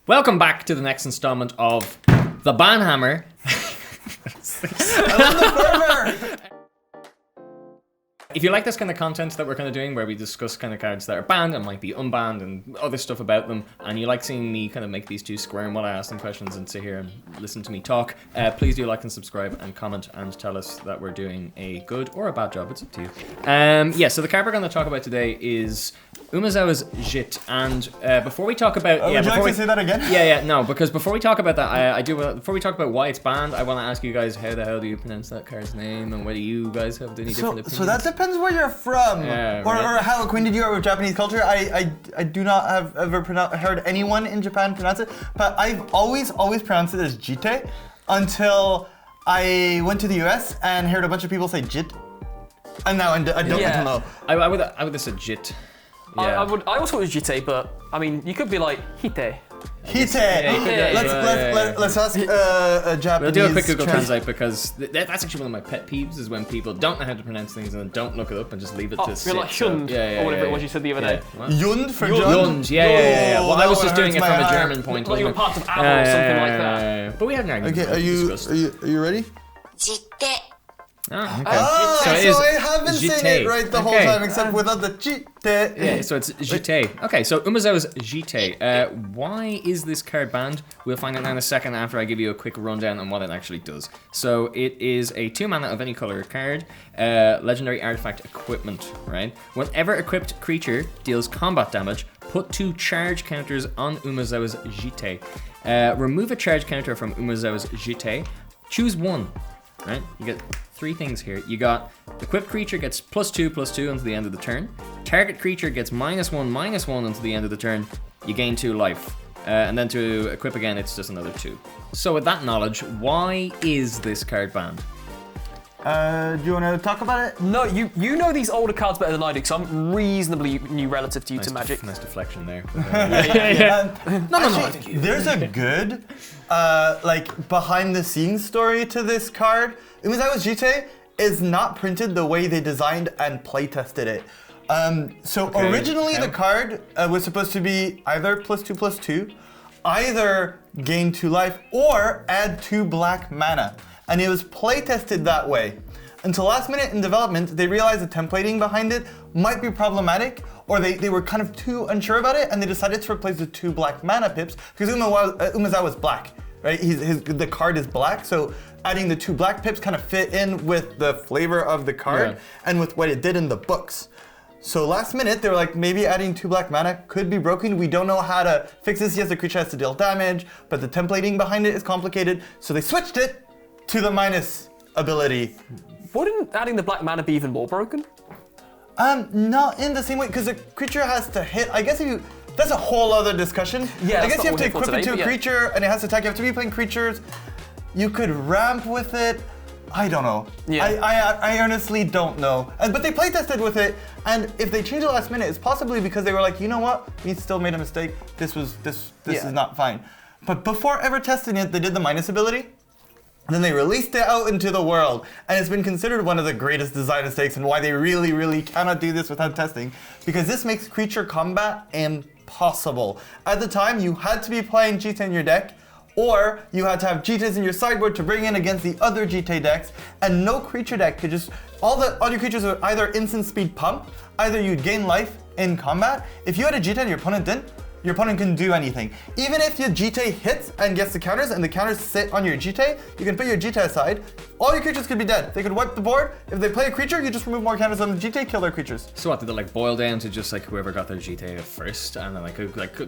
Welcome back to the next installment of the Banhammer. I love the flavor! If you like this kind of content that we're kind of doing, where we discuss kind of cards that are banned and might be unbanned and other stuff about them, and you like seeing me kind of make these two squirm while I ask them questions and sit here and listen to me talk, please do like and subscribe and comment and tell us that we're doing a good or a bad job. It's up to you. Yeah, so the card we're going to talk about today is Umezawa's Jitte, and before we talk about, would you like to say that again? No, because before we talk about that, before we talk about why it's banned, I want to ask you guys how the hell do you pronounce that card's name, and whether you guys have any different opinions. So that depends where you're from, or how acquainted you are with Japanese culture. I do not have ever heard anyone in Japan pronounce it, but I've always pronounced it as Jitte until I went to the US and heard a bunch of people say Jitte, and now I don't know. I would have said Jitte. Yeah. I also thought it was Jitte, but I mean, you could be like Hitte. Hitte. Let's ask a Japanese. We'll do a quick Google Translate because that's actually one of my pet peeves is when people don't know how to pronounce things and then don't look it up and just leave it to sit. You're like Shund, or whatever it was you said the other day. Yund for Jund. Yeah. Well, I was just doing it from a German point. Like you were part of Apple or something like that. But we had an argument. Okay, are you ready? Jitte. Okay. So I have been saying it right the whole time, except without the Jitte. Yeah, so it's Jitte. Okay, so Umezawa's Jitte. Why is this card banned? We'll find out in a second after I give you a quick rundown on what it actually does. So it is a 2-mana of any color card, legendary artifact equipment, right? Whenever equipped creature deals combat damage, put 2 charge counters on Umezawa's Jitte. Remove a charge counter from Umezawa's Jitte. Choose one. Right, you get 3 things here. You got equipped creature gets +2/+2 until the end of the turn. Target creature gets -1/-1 until the end of the turn. You gain 2 life. And then to equip again, it's just another 2. So with that knowledge, why is this card banned? Do you want to talk about it? No, you know these older cards better than I do, because I'm reasonably new relative to you to Magic. Nice deflection there. No. There's a good, behind-the-scenes story to this card. Umezawa's Jitte is not printed the way they designed and playtested it. Originally the card was supposed to be either +2/+2, either gain 2 life, or add 2 black mana. And it was playtested that way. Until last minute in development, they realized the templating behind it might be problematic, or they were kind of too unsure about it, and they decided to replace the 2 black mana pips, because Umezawa is black, right? The card is black, so adding the 2 black pips kind of fit in with the flavor of the card, and with what it did in the books. So last minute, they were like, maybe adding 2 black mana could be broken. We don't know how to fix this. Yes, the creature has to deal damage, but the templating behind it is complicated, so they switched it to the minus ability. Wouldn't adding the black mana be even more broken? Not in the same way, because the creature has to hit. I guess that's a whole other discussion. Yeah, I guess you have to equip it to a creature, and it has to attack. You have to be playing creatures. You could ramp with it. I don't know. Yeah. I honestly don't know. But they playtested with it, and if they changed it last minute, it's possibly because they were like, you know what? We still made a mistake. This is not fine. But before ever testing it, they did the minus ability. And then they released it out into the world, and it's been considered one of the greatest design mistakes and why they really, really cannot do this without testing, because this makes creature combat impossible. At the time, you had to be playing Jitte in your deck, or you had to have Jittes in your sideboard to bring in against the other Jitte decks, and no creature deck could just, all your creatures would either instant speed pump, either you'd gain life in combat. If you had a Jitte and your opponent didn't, your opponent can do anything. Even if your Jitte hits and gets the counters and the counters sit on your Jitte, you can put your Jitte aside. All your creatures could be dead. They could wipe the board. If they play a creature, you just remove more counters on the Jitte, kill their creatures. So what, did it boil down to just whoever got their Jitte first and then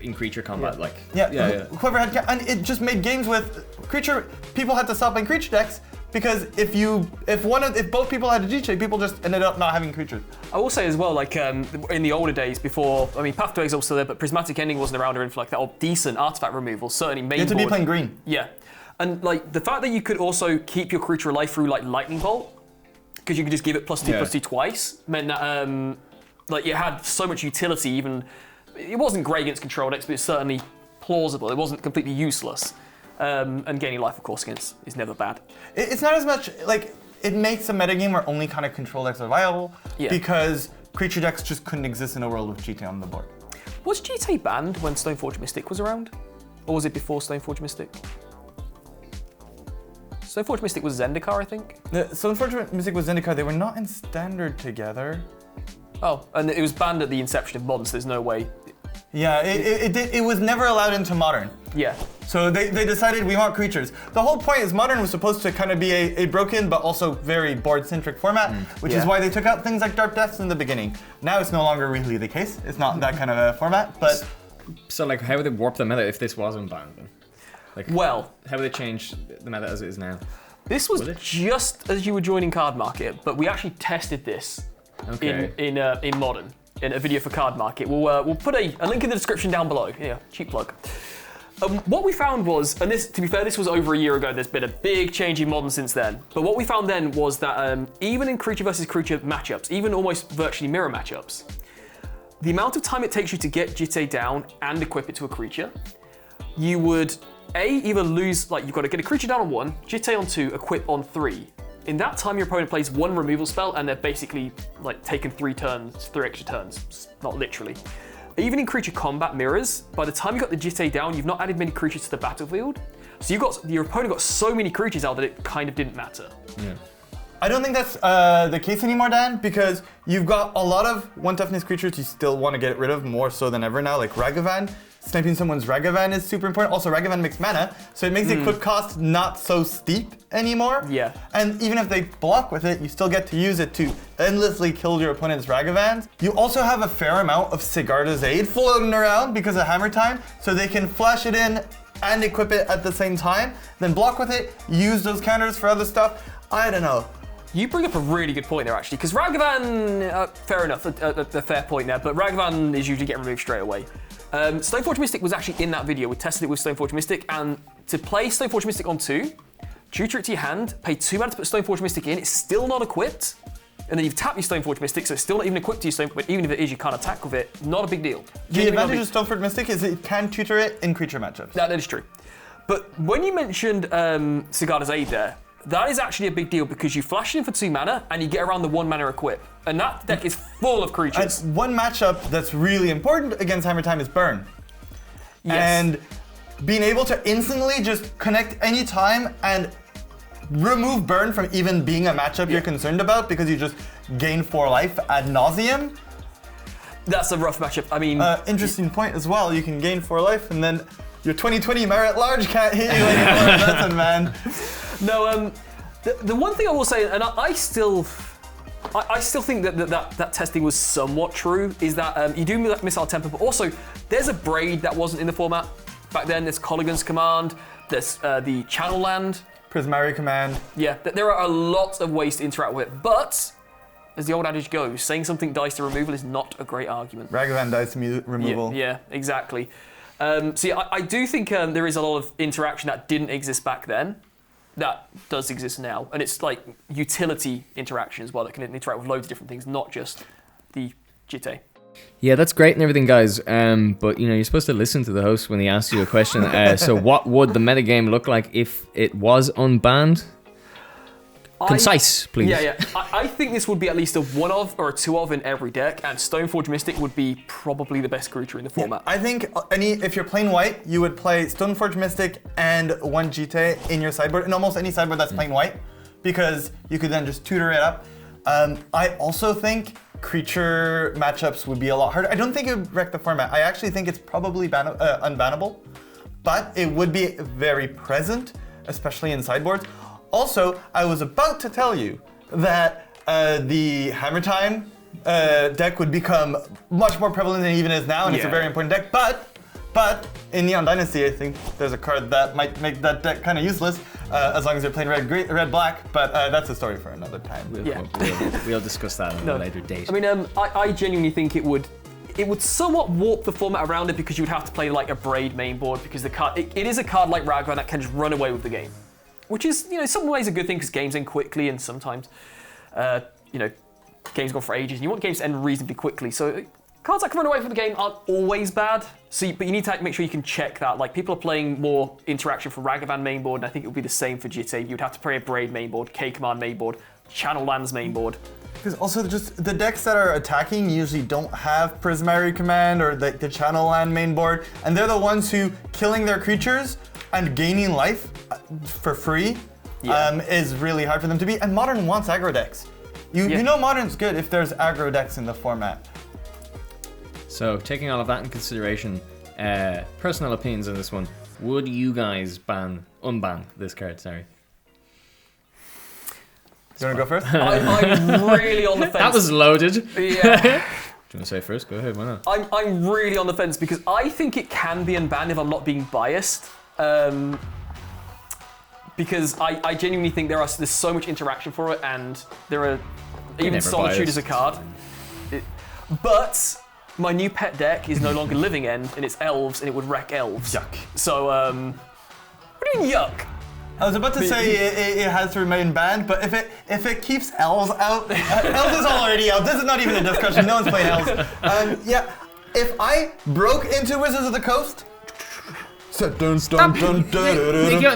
in creature combat whoever had, and it just made games with creature, people had to stop playing creature decks, because if both people had a Jitte, people just ended up not having creatures. I will say as well, in the older days before, Path to Exile was still there, but Prismatic Ending wasn't around, or anything like that, or decent artifact removal, certainly main board. You had to be playing green. Yeah. And the fact that you could also keep your creature alive through Lightning Bolt, because you could just give it +2/+2 twice, meant that it had so much utility. Even it wasn't great against control decks, but it's certainly plausible. It wasn't completely useless. And gaining life, of course, is never bad. It's not as much it makes a metagame where only kind of control decks are viable, because creature decks just couldn't exist in a world with Jitte on the board. Was Jitte banned when Stoneforge Mystic was around? Or was it before Stoneforge Mystic? Stoneforge Mystic was Zendikar, I think. Stoneforge Mystic was Zendikar. They were not in Standard together. Oh, and it was banned at the inception of Modern, so there's no way. Yeah, it was never allowed into Modern. Yeah. So they decided we want creatures. The whole point is Modern was supposed to kind of be a broken but also very board-centric format, which is why they took out things like Dark Depths in the beginning. Now it's no longer really the case. It's not that kind of a format, but... So like, how would they warp the meta if this was Unbanned then? Like, well, how would they change the meta as it is now? This was just as you were joining Cardmarket, but we actually tested this in Modern. In a video for Cardmarket. We'll put a link in the description down below. Yeah, cheap plug. What we found was, and this, to be fair, this was over a year ago, there's been a big change in Modern since then, but what we found then was that even in creature versus creature matchups, even almost virtually mirror matchups, the amount of time it takes you to get Jitte down and equip it to a creature, you would either lose, like you've got to get a creature down on 1, Jitte on 2, equip on 3. In that time, your opponent plays 1 removal spell, and they're basically like taken 3 extra turns, not literally. Even in creature combat mirrors, by the time you got the Jitte down, you've not added many creatures to the battlefield. So your opponent got so many creatures out that it kind of didn't matter. Yeah. I don't think that's the case anymore, Dan, because you've got a lot of 1 toughness creatures you still want to get rid of more so than ever now, like Ragavan. Sniping someone's Ragavan is super important. Also, Ragavan makes mana, so it makes the equip cost not so steep anymore. Yeah. And even if they block with it, you still get to use it to endlessly kill your opponent's Ragavans. You also have a fair amount of Sigarda's Aid floating around because of Hammer Time, so they can flash it in and equip it at the same time, then block with it, use those counters for other stuff. I don't know. You bring up a really good point there, actually, because Ragavan, fair enough, a fair point there, but Ragavan is usually getting removed straight away. Stoneforge Mystic was actually in that video. We tested it with Stoneforge Mystic, and to play Stoneforge Mystic on 2, tutor it to your hand, pay 2 mana to put Stoneforge Mystic in, it's still not equipped, and then you've tapped your Stoneforge Mystic, so it's still not even equipped to your Stone, but even if it is, you can't attack with it. Not a big deal. The advantage of Stoneforge Mystic is it can tutor it in creature matchups. That is true. But when you mentioned Sigarda's Aid there, that is actually a big deal because you flash it in for 2 mana and you get around the 1 mana equip. And that deck is full of creatures. And one matchup that's really important against Hammer Time is Burn. Yes. And being able to instantly just connect any time and remove Burn from even being a matchup you're concerned about because you just gain 4 life ad nauseum. That's a rough matchup. I mean, interesting point as well. You can gain 4 life and then your 2020 Merit Large can't hit you anymore. That's a man. No, the one thing I will say, and I still think that testing was somewhat true, is that you do Missile Temper, but also there's a Braid that wasn't in the format back then. There's Colligan's Command, there's the Channel Land. Prismari Command. Yeah, there are a lot of ways to interact with it, but as the old adage goes, saying something dies to removal is not a great argument. Ragavan dies to removal. Yeah, exactly. So yeah, I do think there is a lot of interaction that didn't exist back then. That does exist now, and it's like utility interaction as well that can interact with loads of different things, not just the Jitte. Yeah, that's great and everything, guys. But you know, you're supposed to listen to the host when he asks you a question. So, what would the metagame look like if it was unbanned? Concise, please. Yeah. I think this would be at least a 1 of or a 2 of in every deck, and Stoneforge Mystic would be probably the best creature in the format. I think if you're playing white, you would play Stoneforge Mystic and 1 Jitte in your sideboard, in almost any sideboard that's playing white, because you could then just tutor it up. I also think creature matchups would be a lot harder. I don't think it would wreck the format. I actually think it's probably unbannable, but it would be very present, especially in sideboards. Also, I was about to tell you that the Hammer Time deck would become much more prevalent than it even is now, and it's a very important deck. But in Neon Dynasty, I think there's a card that might make that deck kind of useless, as long as you're playing red black. But that's a story for another time. We'll discuss that on a later date. I mean, I genuinely think it would somewhat warp the format around it because you would have to play like a Braid main board because the card it is a card like Ragavan that can just run away with the game. Which is, in some ways a good thing because games end quickly and sometimes, games go for ages and you want games to end reasonably quickly. So cards that can run away from the game aren't always bad. But you need to make sure you can check that. Like people are playing more interaction for Ragavan main board, and I think it would be the same for Jitte. You'd have to play a Braid main board, K-Command main board, Channel Lands main board. Because also just the decks that are attacking usually don't have Prismary Command or the Channel Land main board, and they're the ones who killing their creatures and gaining life for free is really hard for them to beat. And Modern wants aggro decks. You know Modern's good if there's aggro decks in the format. So taking all of that in consideration, personal opinions on this one, would you guys unban this card? Sorry. Do you want to go first? I'm really on the fence. That was loaded. Yeah. Do you want to say first? Go ahead, why not? I'm really on the fence because I think it can be unbanned if I'm not being biased. Because I genuinely think there's so much interaction for it, and there are even Solitude as a card. But my new pet deck is no longer Living End, and it's elves, and it would wreck elves. Yuck. So, what do you mean yuck? I was about to say it has to remain banned, but if it keeps elves out, elves is already out. This is not even a discussion. No one's playing elves. Yeah, if I broke into Wizards of the Coast, if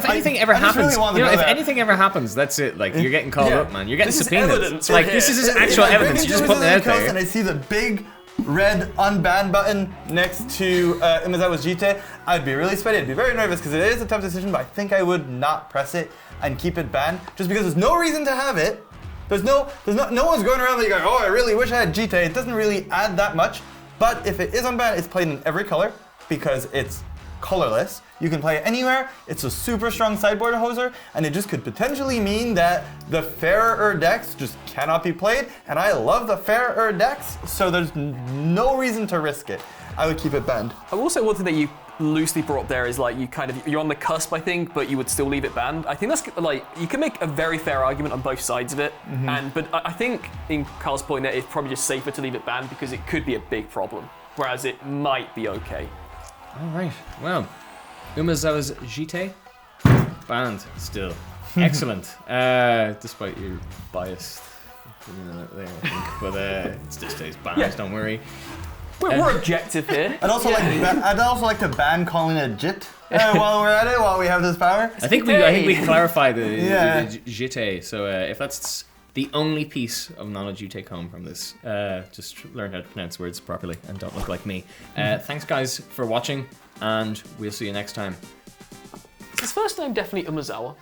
anything ever happens, if anything ever happens, that's it. Like you're getting called up, man. You're getting subpoenaed. Like this is actual evidence. You're just putting it out there. And I see the big red unban button next to Umezawa's Jitte, I'd be really sweaty. I'd be very nervous because it is a tough decision, but I think I would not press it and keep it banned just because there's no reason to have it. No one's going around like, oh, I really wish I had Jitte. It doesn't really add that much, but if it is unbanned, it's played in every color because it's colorless. You can play it anywhere. It's a super strong sideboard hoser, and it just could potentially mean that the fairer decks just cannot be played. And I love the fairer decks, so there's no reason to risk it. I would keep it banned. I will say one thing that you loosely brought up there is like you're on the cusp, I think, but you would still leave it banned. I think that's like you can make a very fair argument on both sides of it, but I think in Carl's point that it's probably just safer to leave it banned because it could be a big problem, whereas it might be okay. All right. Well, Umezawa's Jitte banned still. Excellent. Despite your biased opinion on it there, I think. But it still stays banned. Don't worry. We're objective here. I'd also like to ban calling it Jitte while we're at it. While we have this power. I think we clarified the Jitte. So if that's the only piece of knowledge you take home from this, just learn how to pronounce words properly and don't look like me. Thanks, guys, for watching, and we'll see you next time. Is his first name definitely Umezawa?